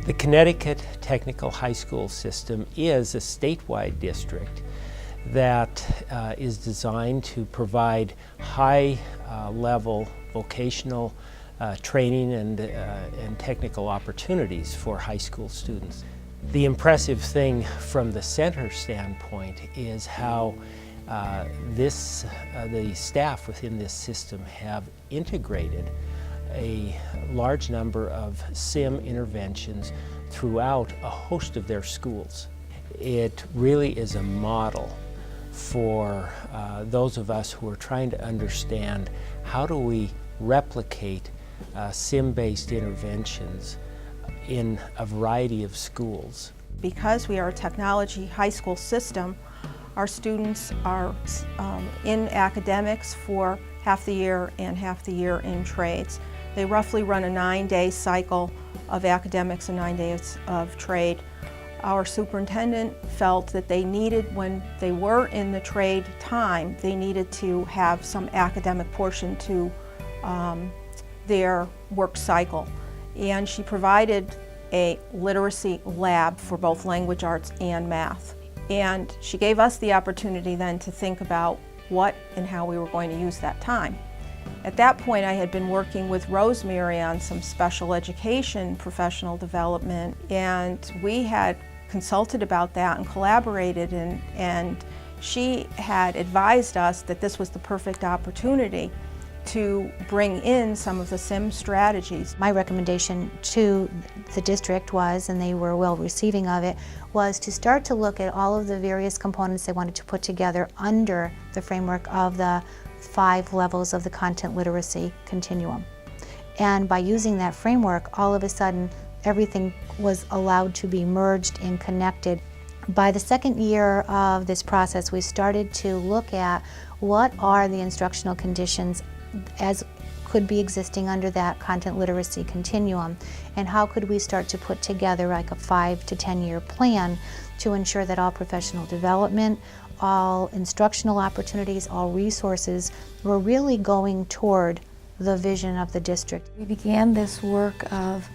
The Connecticut Technical High School system is a statewide district that is designed to provide high-level vocational training and technical opportunities for high school students. The impressive thing from the center standpoint is how the staff within this system have integrated a large number of SIM interventions throughout a host of their schools. It really is a model for those of us who are trying to understand how do we replicate SIM-based interventions in a variety of schools. Because we are a technology high school system, our students are in academics for half the year and half the year in trades. They roughly run a 9-day cycle of academics and 9 days of trade. Our superintendent felt that they needed, when they were in the trade time, they needed to have some academic portion to their work cycle. And she provided a literacy lab for both language arts and math. And she gave us the opportunity then to think about what and how we were going to use that time. At that point, I had been working with Rosemary on some special education professional development, and we had consulted about that and collaborated, and she had advised us that this was the perfect opportunity to bring in some of the SIM strategies. My recommendation to the district was, and they were well receiving of it, was to start to look at all of the various components they wanted to put together under the framework of the 5 levels of the content literacy continuum. And by using that framework, all of a sudden everything was allowed to be merged and connected. By the second year of this process, we started to look at what are the instructional conditions as could be existing under that content literacy continuum, and how could we start to put together like a 5 to 10 year plan to ensure that all professional development, all instructional opportunities, all resources were really going toward the vision of the district. We began this work of,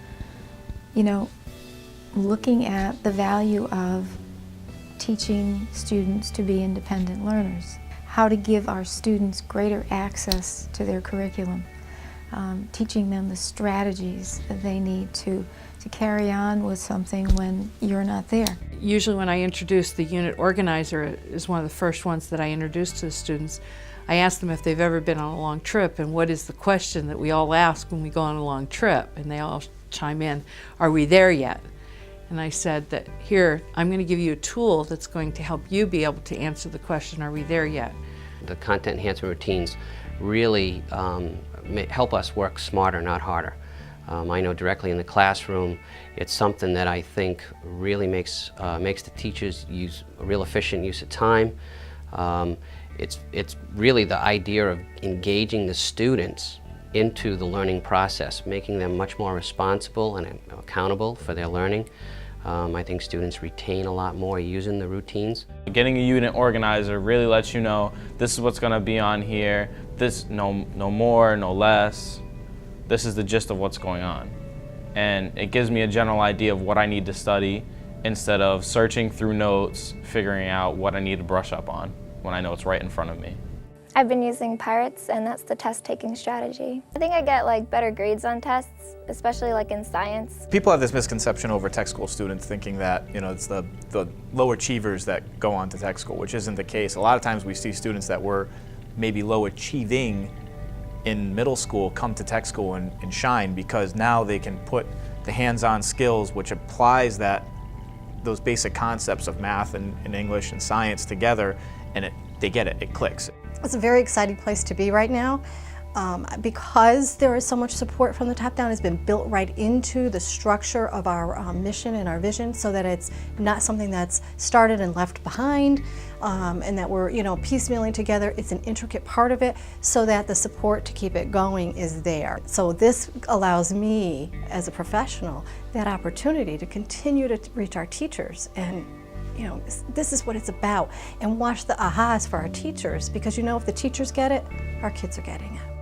looking at the value of teaching students to be independent learners, how to give our students greater access to their curriculum, teaching them the strategies that they need to carry on with something when you're not there. Usually when I introduce the unit organizer, is one of the first ones that I introduce to the students. I ask them if they've ever been on a long trip, and what is the question that we all ask when we go on a long trip, and they all chime in, are we there yet? And I said that here, I'm going to give you a tool that's going to help you be able to answer the question, are we there yet? The content enhancement routines really help us work smarter, not harder. I know directly in the classroom, it's something that I think really makes the teachers use a real efficient use of time. It's really the idea of engaging the students into the learning process, making them much more responsible and accountable for their learning. I think students retain a lot more using the routines. Getting a unit organizer really lets you know this is what's going to be on here, this no more, no less. This is the gist of what's going on. And it gives me a general idea of what I need to study instead of searching through notes, figuring out what I need to brush up on when I know it's right in front of me. I've been using Pirates, and that's the test-taking strategy. I think I get better grades on tests, especially in science. People have this misconception over tech school students thinking that it's the low achievers that go on to tech school, which isn't the case. A lot of times we see students that were maybe low achieving in middle school come to tech school and shine, because now they can put the hands-on skills which applies those basic concepts of math and English and science together, and they get it, it clicks. It's a very exciting place to be right now. Because there is so much support from the top down, it's been built right into the structure of our mission and our vision, so that it's not something that's started and left behind, and that we're piecemealing together. It's an intricate part of it, so that the support to keep it going is there. So this allows me, as a professional, that opportunity to continue to reach our teachers and this is what it's about, and watch the ahas for our teachers, because if the teachers get it, our kids are getting it.